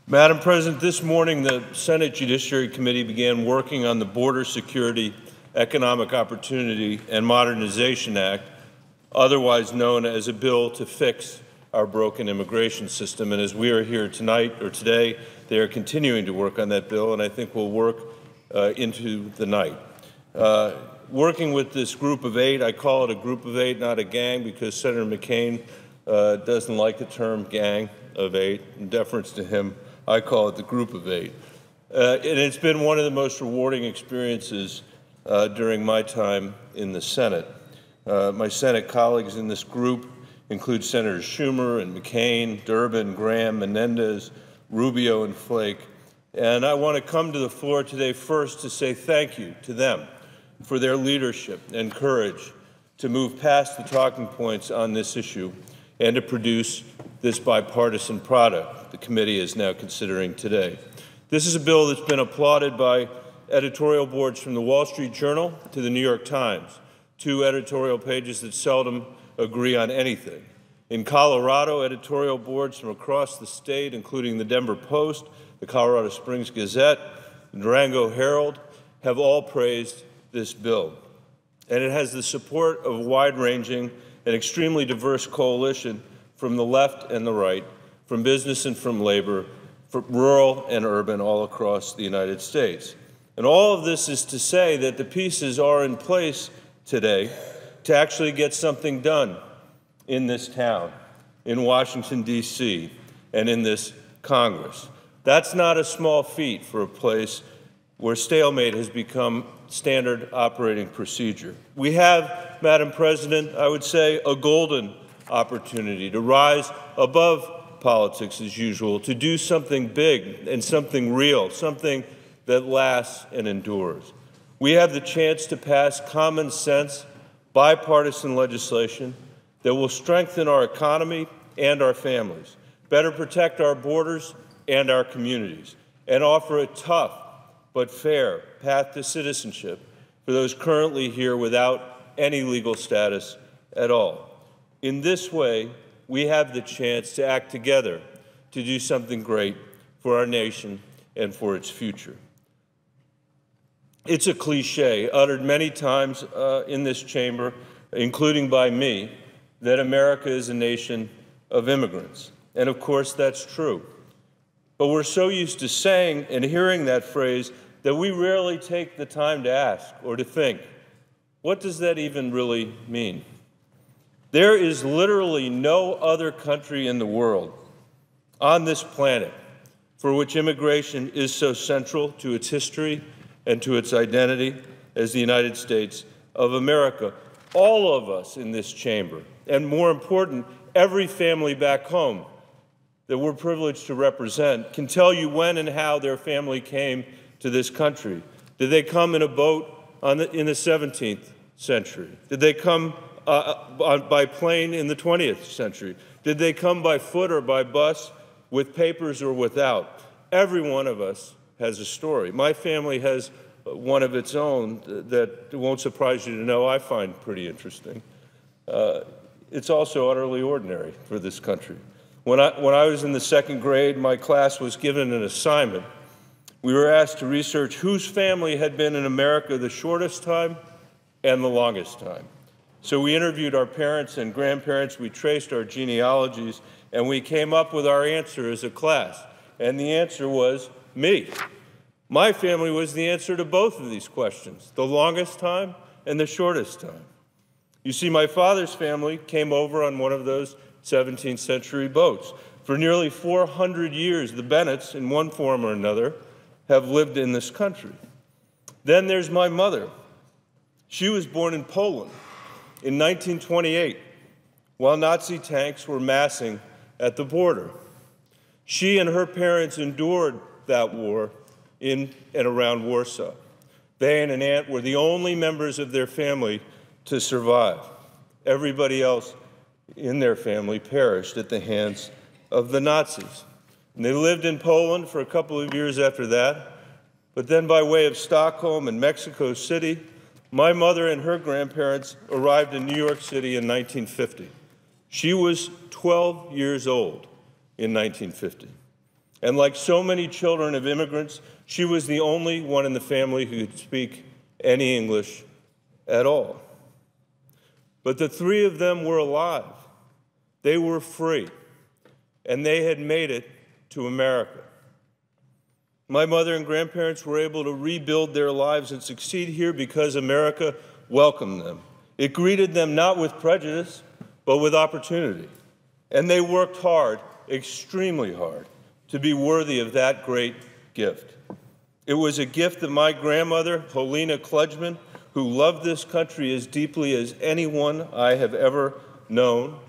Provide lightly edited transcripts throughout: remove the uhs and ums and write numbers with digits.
Madam President, this morning the Senate Judiciary Committee began working on the Border Security, Economic Opportunity, and Modernization Act, otherwise known as a bill to fix our broken immigration system. And as we are here tonight or today, they are continuing to work on that bill, and I think will work into the night. Working with this group of eight, I call it a group of eight, not a gang, because Senator McCain doesn't like the term gang of eight. In deference to him, I call it the group of eight. And it's been one of the most rewarding experiences during my time in the Senate. My Senate colleagues in this group include Senators Schumer and McCain, Durbin, Graham, Menendez, Rubio, and Flake. And I want to come to the floor today first to say thank you to them for their leadership and courage to move past the talking points on this issue and to produce this bipartisan product the committee is now considering today. This is a bill that's been applauded by editorial boards from the Wall Street Journal to the New York Times, two editorial pages that seldom agree on anything. In Colorado, editorial boards from across the state, including the Denver Post, the Colorado Springs Gazette, the Durango Herald, have all praised this bill. And it has the support of a wide-ranging and extremely diverse coalition from the left and the right, from business and from labor, from rural and urban, all across the United States. And all of this is to say that the pieces are in place today to actually get something done in this town, in Washington, D.C., and in this Congress. That's not a small feat for a place where stalemate has become standard operating procedure. We have, Madam President, I would say, a golden opportunity to rise above politics as usual, to do something big and something real, something that lasts and endures. We have the chance to pass common sense, bipartisan legislation that will strengthen our economy and our families, better protect our borders and our communities, and offer a tough but fair path to citizenship for those currently here without any legal status at all. In this way, we have the chance to act together to do something great for our nation and for its future. It's a cliche uttered many times in this chamber, including by me, that America is a nation of immigrants. And of course, that's true. But we're so used to saying and hearing that phrase that we rarely take the time to ask or to think, what does that even really mean? There is literally no other country in the world on this planet for which immigration is so central to its history and to its identity as the United States of America. All of us in this chamber, and more important, every family back home that we're privileged to represent, can tell you when and how their family came to this country. Did they come in a boat in the 17th century? Did they come by plane in the 20th century? Did they come by foot or by bus, with papers or without? Every one of us has a story. My family has one of its own that won't surprise you to know I find pretty interesting. It's also utterly ordinary for this country. When I was in the second grade, my class was given an assignment. We were asked to research whose family had been in America the shortest time and the longest time. So we interviewed our parents and grandparents, we traced our genealogies, and we came up with our answer as a class. And the answer was me. My family was the answer to both of these questions, the longest time and the shortest time. You see, my father's family came over on one of those 17th century boats. For nearly 400 years, the Bennets, in one form or another, have lived in this country. Then there's my mother. She was born in Poland in 1928, while Nazi tanks were massing at the border. She and her parents endured that war in and around Warsaw. They and an aunt were the only members of their family to survive. Everybody else in their family perished at the hands of the Nazis. And they lived in Poland for a couple of years after that, but then by way of Stockholm and Mexico City, my mother and her grandparents arrived in New York City in 1950. She was 12 years old in 1950. And like so many children of immigrants, she was the only one in the family who could speak any English at all. But the three of them were alive. They were free, and they had made it to America. My mother and grandparents were able to rebuild their lives and succeed here because America welcomed them. It greeted them not with prejudice, but with opportunity. And they worked hard, extremely hard, to be worthy of that great gift. It was a gift that my grandmother, Helena Kludgeman, who loved this country as deeply as anyone I have ever known,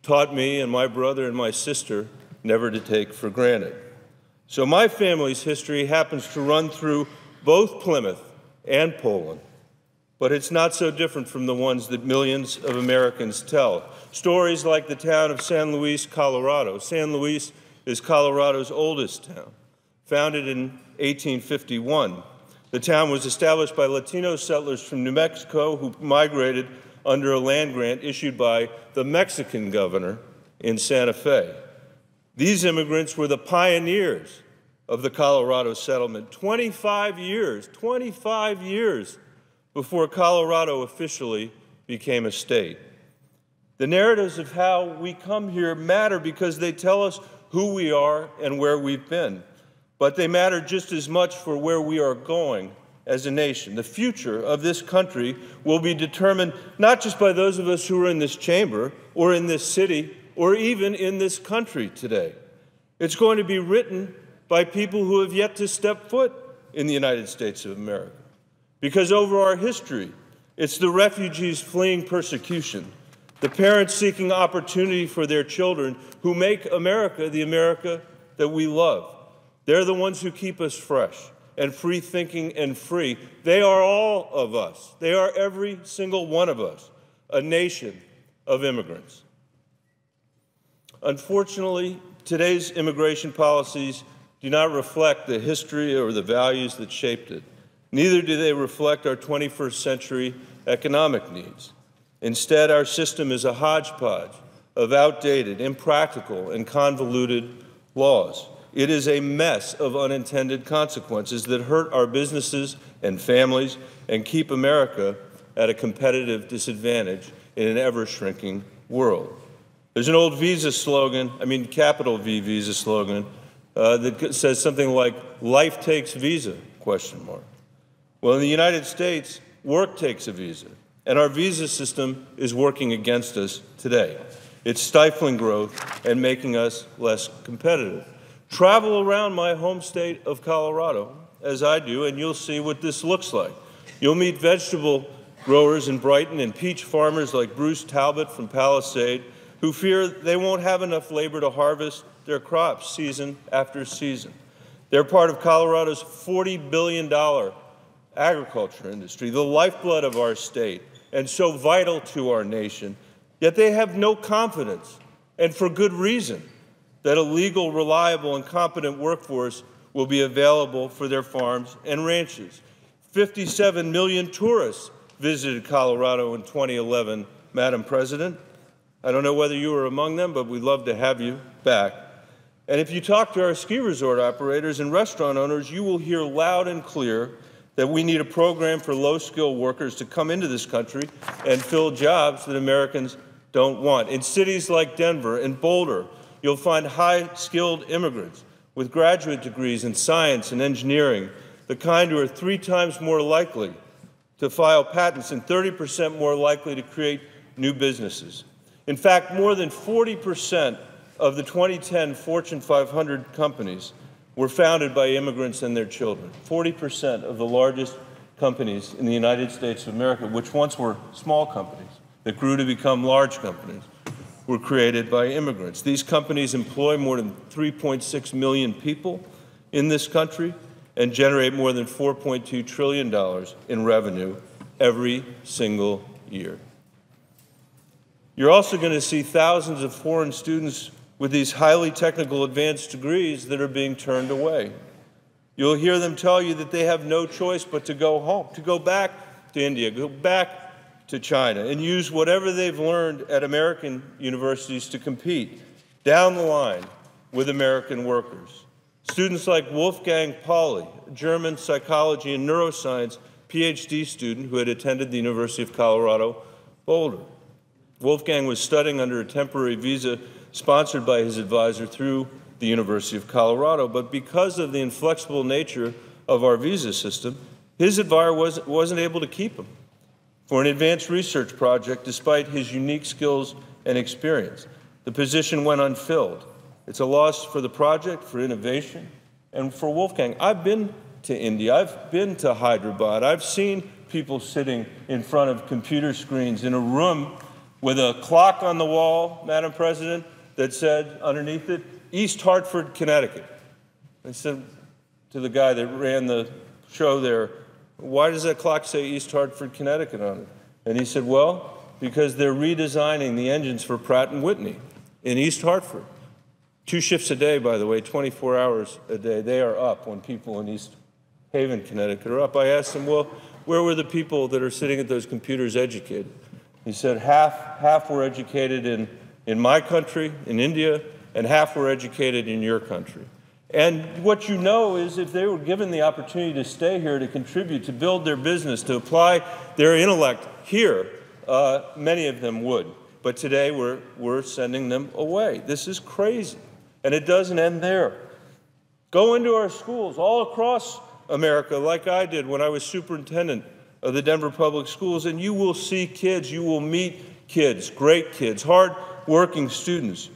taught me and my brother and my sister never to take for granted. So my family's history happens to run through both Plymouth and Poland, but it's not so different from the ones that millions of Americans tell. Stories like the town of San Luis, Colorado. San Luis is Colorado's oldest town, founded in 1851. The town was established by Latino settlers from New Mexico who migrated under a land grant issued by the Mexican governor in Santa Fe. These immigrants were the pioneers of the Colorado settlement 25 years before Colorado officially became a state. The narratives of how we come here matter because they tell us who we are and where we've been, but they matter just as much for where we are going as a nation. The future of this country will be determined not just by those of us who are in this chamber or in this city or even in this country today. It's going to be written by people who have yet to step foot in the United States of America. Because over our history, it's the refugees fleeing persecution, the parents seeking opportunity for their children who make America the America that we love. They're the ones who keep us fresh and free thinking and free. They are all of us. They are every single one of us, a nation of immigrants. Unfortunately, today's immigration policies do not reflect the history or the values that shaped it. Neither do they reflect our 21st century economic needs. Instead, our system is a hodgepodge of outdated, impractical, and convoluted laws. It is a mess of unintended consequences that hurt our businesses and families and keep America at a competitive disadvantage in an ever-shrinking world. There's an old visa slogan, capital V visa slogan, that says something like, "Life takes visa?" Well, in the United States, work takes a visa, and our visa system is working against us today. It's stifling growth and making us less competitive. Travel around my home state of Colorado, as I do, and you'll see what this looks like. You'll meet vegetable growers in Brighton and peach farmers like Bruce Talbot from Palisade who fear they won't have enough labor to harvest their crops season after season. They're part of Colorado's $40 billion agriculture industry, the lifeblood of our state, and so vital to our nation. Yet they have no confidence, and for good reason, that a legal, reliable, and competent workforce will be available for their farms and ranches. 57 million tourists visited Colorado in 2011, Madam President. I don't know whether you were among them, but we'd love to have you back. And if you talk to our ski resort operators and restaurant owners, you will hear loud and clear that we need a program for low-skilled workers to come into this country and fill jobs that Americans don't want. In cities like Denver and Boulder, you'll find high-skilled immigrants with graduate degrees in science and engineering, the kind who are 3 times more likely to file patents and 30% more likely to create new businesses. In fact, more than 40% of the 2010 Fortune 500 companies were founded by immigrants and their children. 40% of the largest companies in the United States of America, which once were small companies that grew to become large companies, were created by immigrants. These companies employ more than 3.6 million people in this country and generate more than $4.2 trillion in revenue every single year. You're also going to see thousands of foreign students with these highly technical advanced degrees that are being turned away. You'll hear them tell you that they have no choice but to go home, to go back to India, go back to China, and use whatever they've learned at American universities to compete down the line with American workers. Students like Wolfgang Pauli, a German psychology and neuroscience PhD student who had attended the University of Colorado, Boulder. Wolfgang was studying under a temporary visa sponsored by his advisor through the University of Colorado, but because of the inflexible nature of our visa system, his advisor wasn't able to keep him for an advanced research project despite his unique skills and experience. The position went unfilled. It's a loss for the project, for innovation, and for Wolfgang. I've been to India. I've been to Hyderabad. I've seen people sitting in front of computer screens in a room with a clock on the wall, Madam President, that said underneath it, East Hartford, Connecticut. I said to the guy that ran the show there, why does that clock say East Hartford, Connecticut on it? And he said, well, because they're redesigning the engines for Pratt & Whitney in East Hartford. 2 shifts a day, by the way, 24 hours a day. They are up when people in East Haven, Connecticut are up. I asked him, well, where were the people that are sitting at those computers educated? He said half were educated in my country, in India, and half were educated in your country. And what you know is if they were given the opportunity to stay here, to contribute, to build their business, to apply their intellect here, many of them would. But today we're sending them away. This is crazy. And it doesn't end there. Go into our schools all across America like I did when I was superintendent of the Denver Public Schools, and you will see kids, you will meet kids, great kids, hard-working students.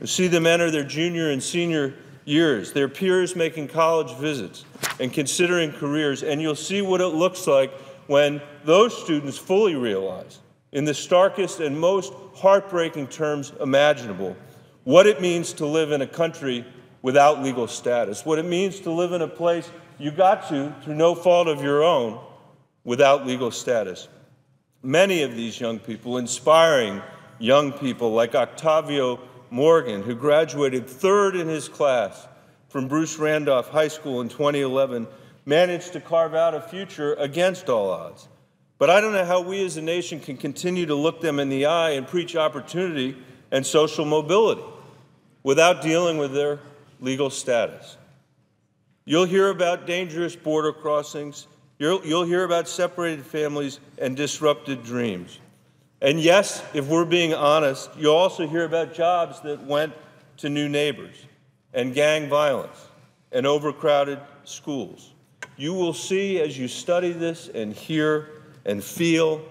You see them enter their junior and senior years, their peers making college visits and considering careers, and you'll see what it looks like when those students fully realize, in the starkest and most heartbreaking terms imaginable, what it means to live in a country without legal status, what it means to live in a place you got to, through no fault of your own, without legal status. Many of these young people, inspiring young people like Octavio Morgan, who graduated 3rd in his class from Bruce Randolph High School in 2011, managed to carve out a future against all odds. But I don't know how we as a nation can continue to look them in the eye and preach opportunity and social mobility without dealing with their legal status. You'll hear about dangerous border crossings. You'll hear about separated families and disrupted dreams. And yes, if we're being honest, you'll also hear about jobs that went to new neighbors and gang violence and overcrowded schools. You will see as you study this and hear and feel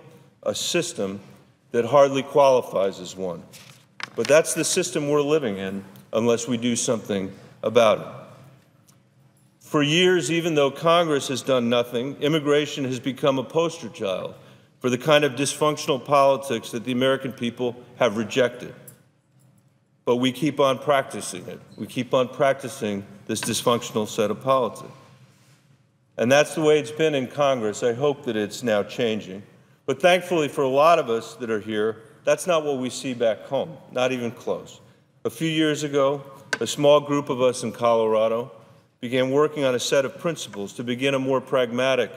a system that hardly qualifies as one. But that's the system we're living in unless we do something about it. For years, even though Congress has done nothing, immigration has become a poster child for the kind of dysfunctional politics that the American people have rejected. But we keep on practicing it. We keep on practicing this dysfunctional set of politics. And that's the way it's been in Congress. I hope that it's now changing. But thankfully for a lot of us that are here, that's not what we see back home, not even close. A few years ago, a small group of us in Colorado began working on a set of principles to begin a more pragmatic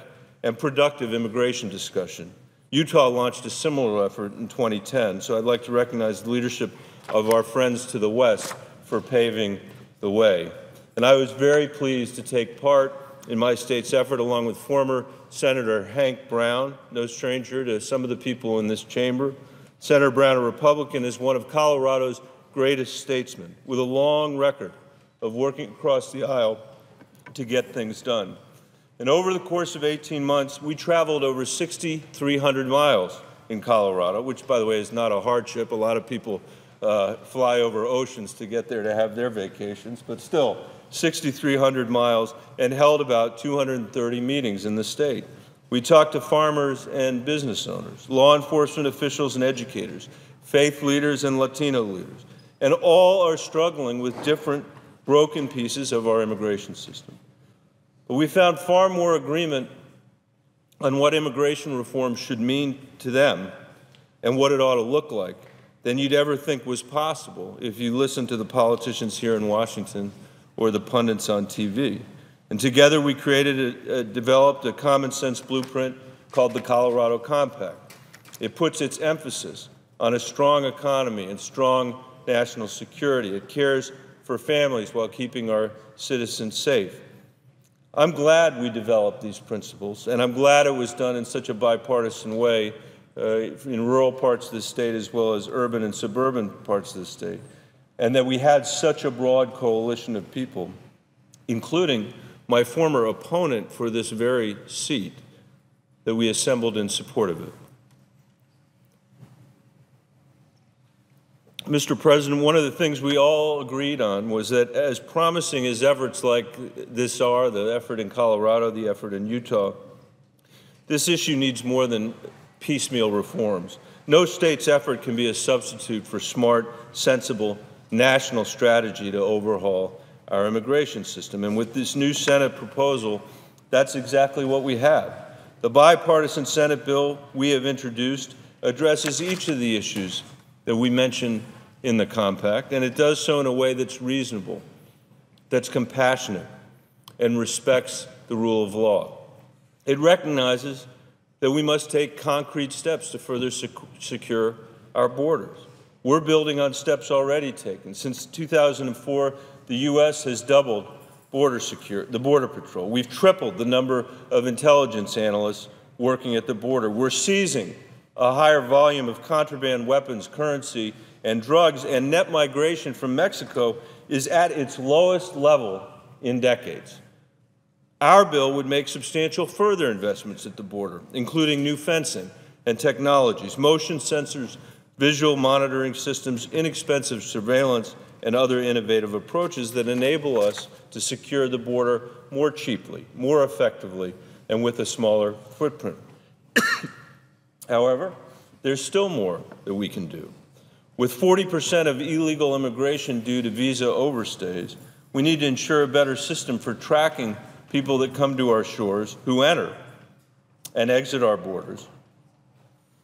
and productive immigration discussion. Utah launched a similar effort in 2010, so I'd like to recognize the leadership of our friends to the west for paving the way. And I was very pleased to take part in my state's effort along with former Senator Hank Brown, no stranger to some of the people in this chamber. Senator Brown, a Republican, is one of Colorado's greatest statesmen with a long record of working across the aisle to get things done. And over the course of 18 months, we traveled over 6,300 miles in Colorado, which, by the way, is not a hardship. A lot of people fly over oceans to get there to have their vacations, but still, 6,300 miles, and held about 230 meetings in the state. We talked to farmers and business owners, law enforcement officials and educators, faith leaders and Latino leaders, and all are struggling with different broken pieces of our immigration system. But we found far more agreement on what immigration reform should mean to them and what it ought to look like than you'd ever think was possible if you listened to the politicians here in Washington or the pundits on TV. And together we developed a common sense blueprint called the Colorado Compact. It puts its emphasis on a strong economy and strong national security. It cares for families while keeping our citizens safe. I'm glad we developed these principles, and I'm glad it was done in such a bipartisan way in rural parts of the state as well as urban and suburban parts of the state, and that we had such a broad coalition of people, including my former opponent for this very seat, that we assembled in support of it. Mr. President, one of the things we all agreed on was that as promising as efforts like this are, the effort in Colorado, the effort in Utah, this issue needs more than piecemeal reforms. No state's effort can be a substitute for smart, sensible, national strategy to overhaul our immigration system. And with this new Senate proposal, that's exactly what we have. The bipartisan Senate bill we have introduced addresses each of the issues that we mentioned in the compact, and it does so in a way that's reasonable, that's compassionate, and respects the rule of law. It recognizes that we must take concrete steps to further secure our borders. We're building on steps already taken. Since 2004, the U.S. has doubled the Border Patrol. We've tripled the number of intelligence analysts working at the border. We're seizing a higher volume of contraband weapons, currency, and drugs, and net migration from Mexico is at its lowest level in decades. Our bill would make substantial further investments at the border, including new fencing and technologies, motion sensors, visual monitoring systems, inexpensive surveillance, and other innovative approaches that enable us to secure the border more cheaply, more effectively, and with a smaller footprint. However, there's still more that we can do. With 40% of illegal immigration due to visa overstays, we need to ensure a better system for tracking people that come to our shores, who enter and exit our borders,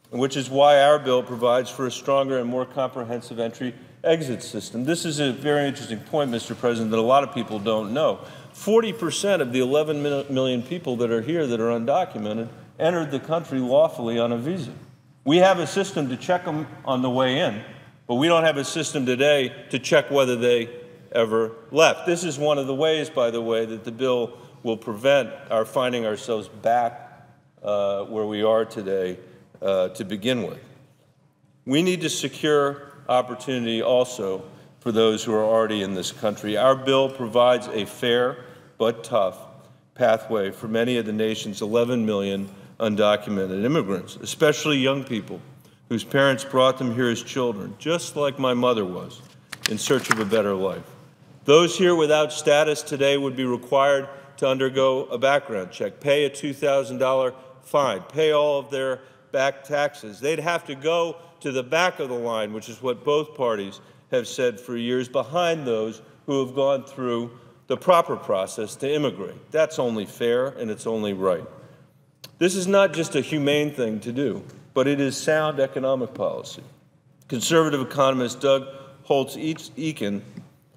which is why our bill provides for a stronger and more comprehensive entry-exit system. This is a very interesting point, Mr. President, that a lot of people don't know. 40% of the 11 million people that are here that are undocumented entered the country lawfully on a visa. We have a system to check them on the way in, but we don't have a system today to check whether they ever left. This is one of the ways, by the way, that the bill will prevent our finding ourselves back where we are today to begin with. We need to secure opportunity also for those who are already in this country. Our bill provides a fair but tough pathway for many of the nation's 11 million undocumented immigrants, especially young people whose parents brought them here as children, just like my mother was, in search of a better life. Those here without status today would be required to undergo a background check, pay a $2,000 fine, pay all of their back taxes. They'd have to go to the back of the line, which is what both parties have said for years, behind those who have gone through the proper process to immigrate. That's only fair, and it's only right. This is not just a humane thing to do, but it is sound economic policy. Conservative economist Doug Holtz-Eakin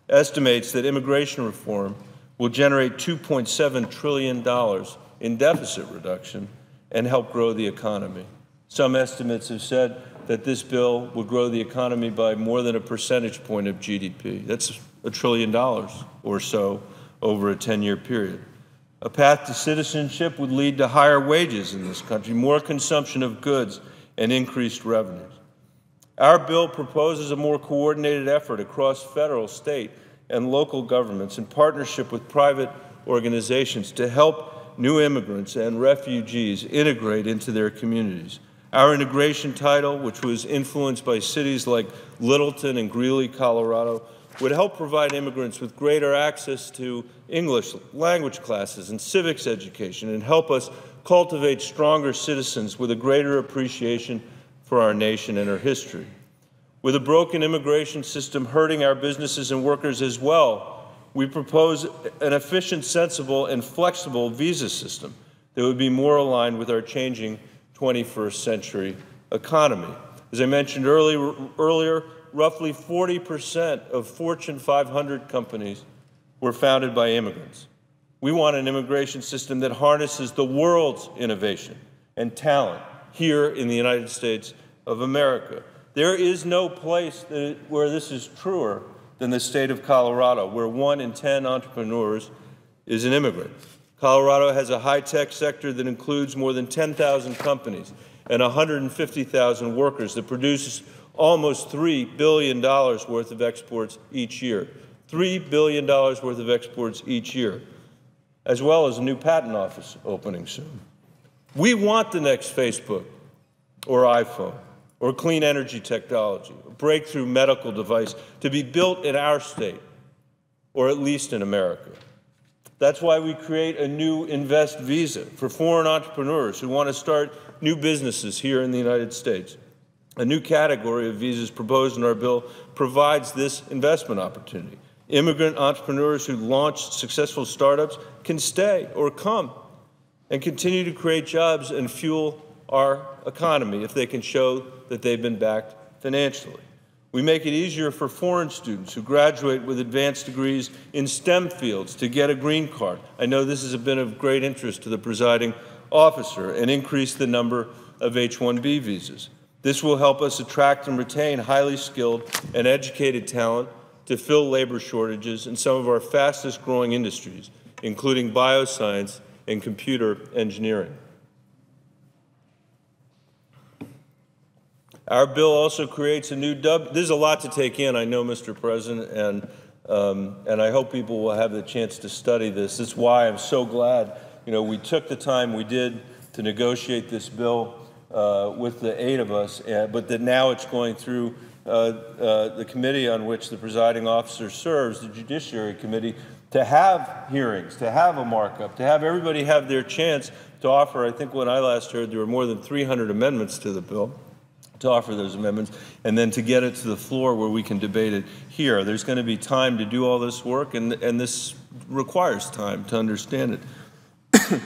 estimates that immigration reform will generate $2.7 trillion in deficit reduction and help grow the economy. Some estimates have said that this bill will grow the economy by more than a percentage point of GDP. That's $1 trillion or so over a 10-year period. A path to citizenship would lead to higher wages in this country, more consumption of goods, and increased revenues. Our bill proposes a more coordinated effort across federal, state, and local governments in partnership with private organizations to help new immigrants and refugees integrate into their communities. Our integration title, which was influenced by cities like Littleton and Greeley, Colorado, would help provide immigrants with greater access to English language classes and civics education and help us cultivate stronger citizens with a greater appreciation for our nation and our history. With a broken immigration system hurting our businesses and workers as well, we propose an efficient, sensible, and flexible visa system that would be more aligned with our changing 21st century economy. As I mentioned earlier, roughly 40% of Fortune 500 companies were founded by immigrants. We want an immigration system that harnesses the world's innovation and talent here in the United States of America. There is no place where this is truer than the state of Colorado, where 1 in 10 entrepreneurs is an immigrant. Colorado has a high-tech sector that includes more than 10,000 companies and 150,000 workers that produces almost $3 billion worth of exports each year. $3 billion worth of exports each year, as well as a new patent office opening soon. We want the next Facebook or iPhone or clean energy technology, or breakthrough medical device to be built in our state, or at least in America. That's why we create a new Invest visa for foreign entrepreneurs who want to start new businesses here in the United States. A new category of visas proposed in our bill provides this investment opportunity. Immigrant entrepreneurs who launch successful startups can stay or come and continue to create jobs and fuel our economy if they can show that they've been backed financially. We make it easier for foreign students who graduate with advanced degrees in STEM fields to get a green card. I know this has been of great interest to the presiding officer, and increase the number of H-1B visas. This will help us attract and retain highly skilled and educated talent to fill labor shortages in some of our fastest growing industries, including bioscience and computer engineering. Our bill also creates a new There's a lot to take in, I know, Mr. President, and I hope people will have the chance to study this. That's why I'm so glad, we took the time we did to negotiate this bill with the 8 of us, but that now it's going through the committee on which the presiding officer serves, the Judiciary Committee, to have hearings, to have a markup, to have everybody have their chance to offer. I think when I last heard, there were more than 300 amendments to the bill, to offer those amendments, and then to get it to the floor where we can debate it here. There's going to be time to do all this work, and this requires time to understand it.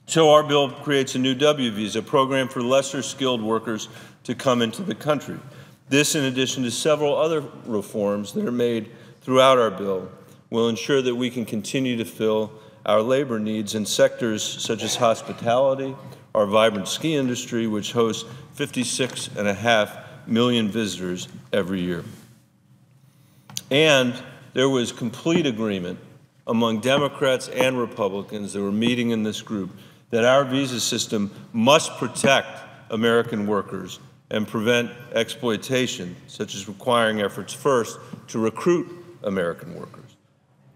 So our bill creates a new W visa, a program for lesser skilled workers to come into the country. This, in addition to several other reforms that are made throughout our bill, will ensure that we can continue to fill our labor needs in sectors such as hospitality, our vibrant ski industry, which hosts 56.5 million visitors every year. And there was complete agreement among Democrats and Republicans that were meeting in this group that our visa system must protect American workers and prevent exploitation, such as requiring efforts first to recruit American workers.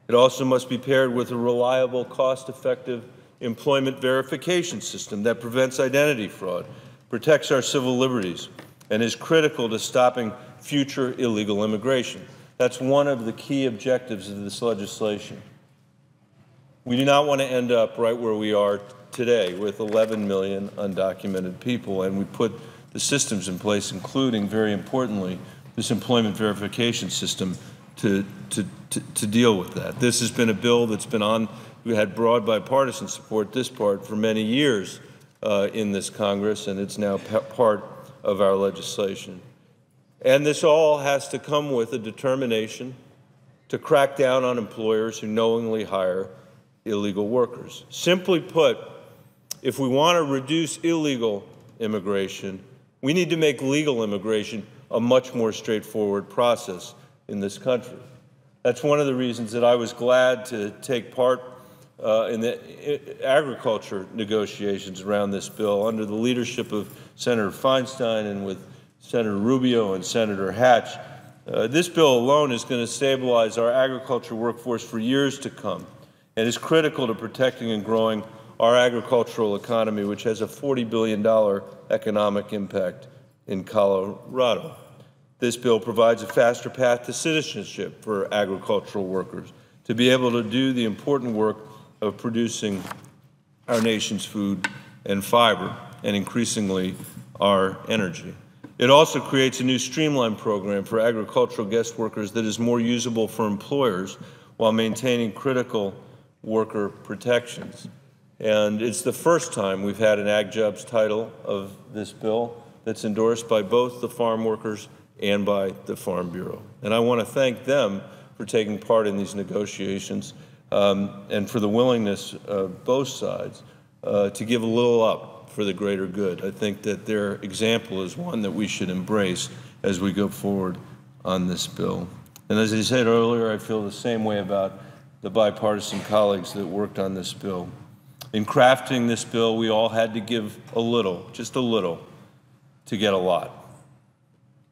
It also must be paired with a reliable, cost-effective employment verification system that prevents identity fraud, protects our civil liberties, and is critical to stopping future illegal immigration. That's one of the key objectives of this legislation. We do not want to end up right where we are today with 11 million undocumented people, and we put the systems in place, including, very importantly, this employment verification system to deal with that. This has been a bill that's been on. We had broad bipartisan support, this part, for many years in this Congress, and it's now part of our legislation. And this all has to come with a determination to crack down on employers who knowingly hire illegal workers. Simply put, if we want to reduce illegal immigration, we need to make legal immigration a much more straightforward process in this country. That's one of the reasons that I was glad to take part in the agriculture negotiations around this bill under the leadership of Senator Feinstein and with Senator Rubio and Senator Hatch. This bill alone is going to stabilize our agriculture workforce for years to come and is critical to protecting and growing our agricultural economy, which has a $40 billion economic impact in Colorado. This bill provides a faster path to citizenship for agricultural workers to be able to do the important work of producing our nation's food and fiber, and increasingly our energy. It also creates a new streamlined program for agricultural guest workers that is more usable for employers while maintaining critical worker protections. And it's the first time we've had an Ag Jobs title of this bill that's endorsed by both the farm workers and by the Farm Bureau. And I want to thank them for taking part in these negotiations and for the willingness of both sides to give a little up for the greater good. I think that their example is one that we should embrace as we go forward on this bill. And as I said earlier, I feel the same way about the bipartisan colleagues that worked on this bill. In crafting this bill, we all had to give a little, just a little, to get a lot.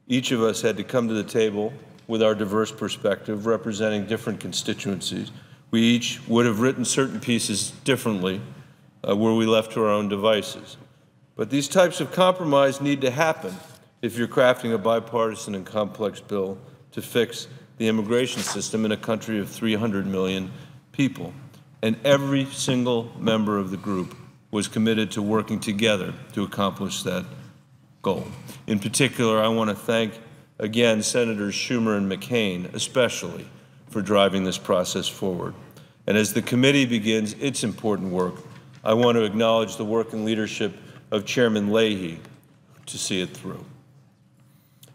Each of us had to come to the table with our diverse perspective, representing different constituencies. We each would have written certain pieces differently were we left to our own devices. But these types of compromise need to happen if you're crafting a bipartisan and complex bill to fix the immigration system in a country of 300 million people. And every single member of the group was committed to working together to accomplish that goal. In particular, I want to thank, again, Senators Schumer and McCain, especially, for driving this process forward. And as the committee begins its important work, I want to acknowledge the work and leadership of Chairman Leahy to see it through.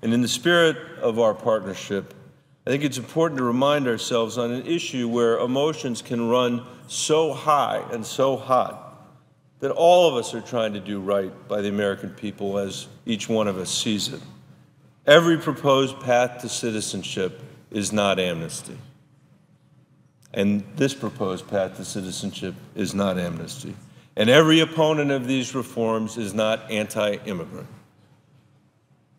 And in the spirit of our partnership, I think it's important to remind ourselves on an issue where emotions can run so high and so hot that all of us are trying to do right by the American people as each one of us sees it. Every proposed path to citizenship is not amnesty. And this proposed path to citizenship is not amnesty. And every opponent of these reforms is not anti-immigrant.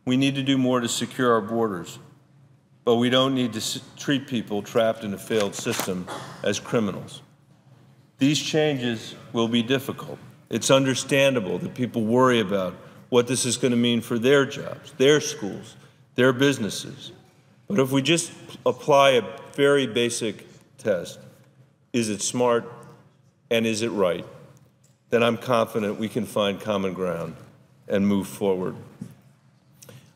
We need to do more to secure our borders, but we don't need to treat people trapped in a failed system as criminals. These changes will be difficult. It's understandable that people worry about what this is going to mean for their jobs, their schools, their businesses. But if we just apply a very basic test, is it smart and is it right, then I'm confident we can find common ground and move forward.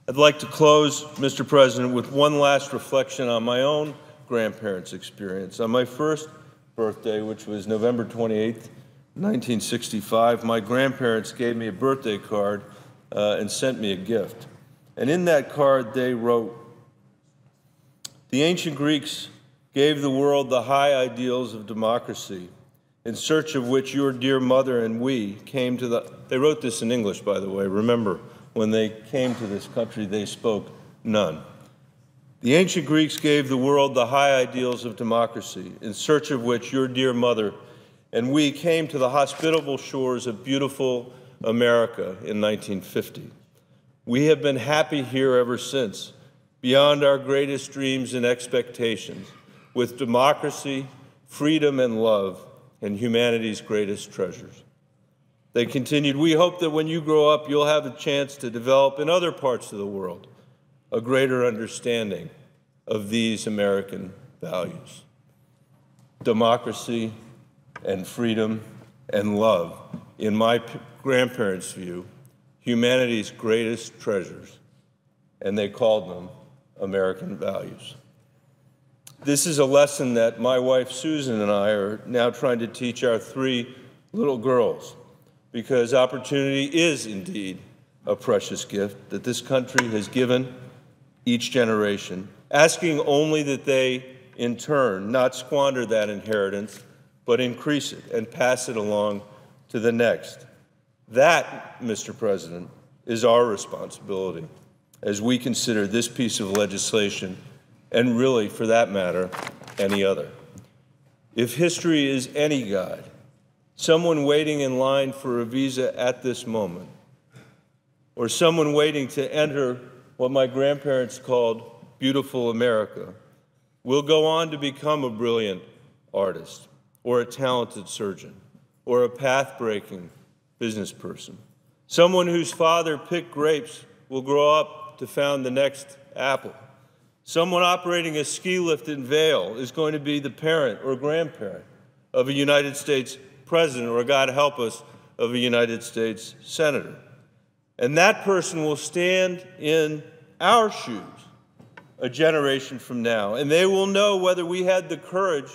I'd like to close, Mr. President, with one last reflection on my own grandparents' experience. On my first birthday, which was November 28th, 1965, my grandparents gave me a birthday card and sent me a gift. And in that card, they wrote, "The ancient Greeks gave the world the high ideals of democracy, in search of which your dear mother and we came to the..." They wrote this in English, by the way. Remember, when they came to this country, they spoke none. "The ancient Greeks gave the world the high ideals of democracy, in search of which your dear mother and we came to the hospitable shores of beautiful America in 1950. We have been happy here ever since, beyond our greatest dreams and expectations, with democracy, freedom, and love, and humanity's greatest treasures." They continued, "We hope that when you grow up, you'll have a chance to develop in other parts of the world a greater understanding of these American values. Democracy and freedom and love, in my grandparents' view, humanity's greatest treasures, and they called them American values." This is a lesson that my wife Susan and I are now trying to teach our 3 little girls, because opportunity is indeed a precious gift that this country has given each generation, asking only that they, in turn, not squander that inheritance, but increase it and pass it along to the next. That, Mr. President, is our responsibility as we consider this piece of legislation, and really, for that matter, any other. If history is any guide, someone waiting in line for a visa at this moment, or someone waiting to enter what my grandparents called beautiful America, will go on to become a brilliant artist, or a talented surgeon, or a path-breaking business person. Someone whose father picked grapes will grow up to found the next Apple. Someone operating a ski lift in Vail is going to be the parent or grandparent of a United States president, or God help us, of a United States senator. And that person will stand in our shoes a generation from now, and they will know whether we had the courage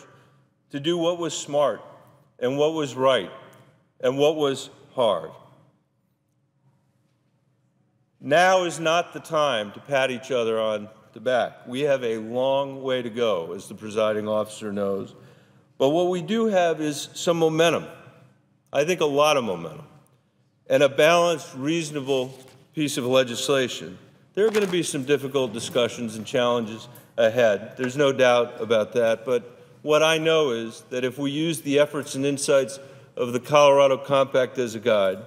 to do what was smart and what was right and what was hard. Now is not the time to pat each other on the back. We have a long way to go, as the presiding officer knows. But what we do have is some momentum. I think a lot of momentum, and a balanced, reasonable piece of legislation. There are going to be some difficult discussions and challenges, ahead. There's no doubt about that. But what I know is that if we use the efforts and insights of the Colorado Compact as a guide,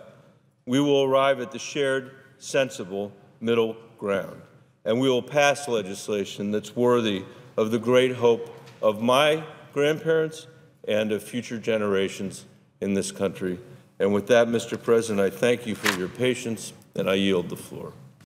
we will arrive at the shared, sensible middle ground. And we will pass legislation that's worthy of the great hope of my grandparents and of future generations in this country. And with that, Mr. President, I thank you for your patience, and I yield the floor.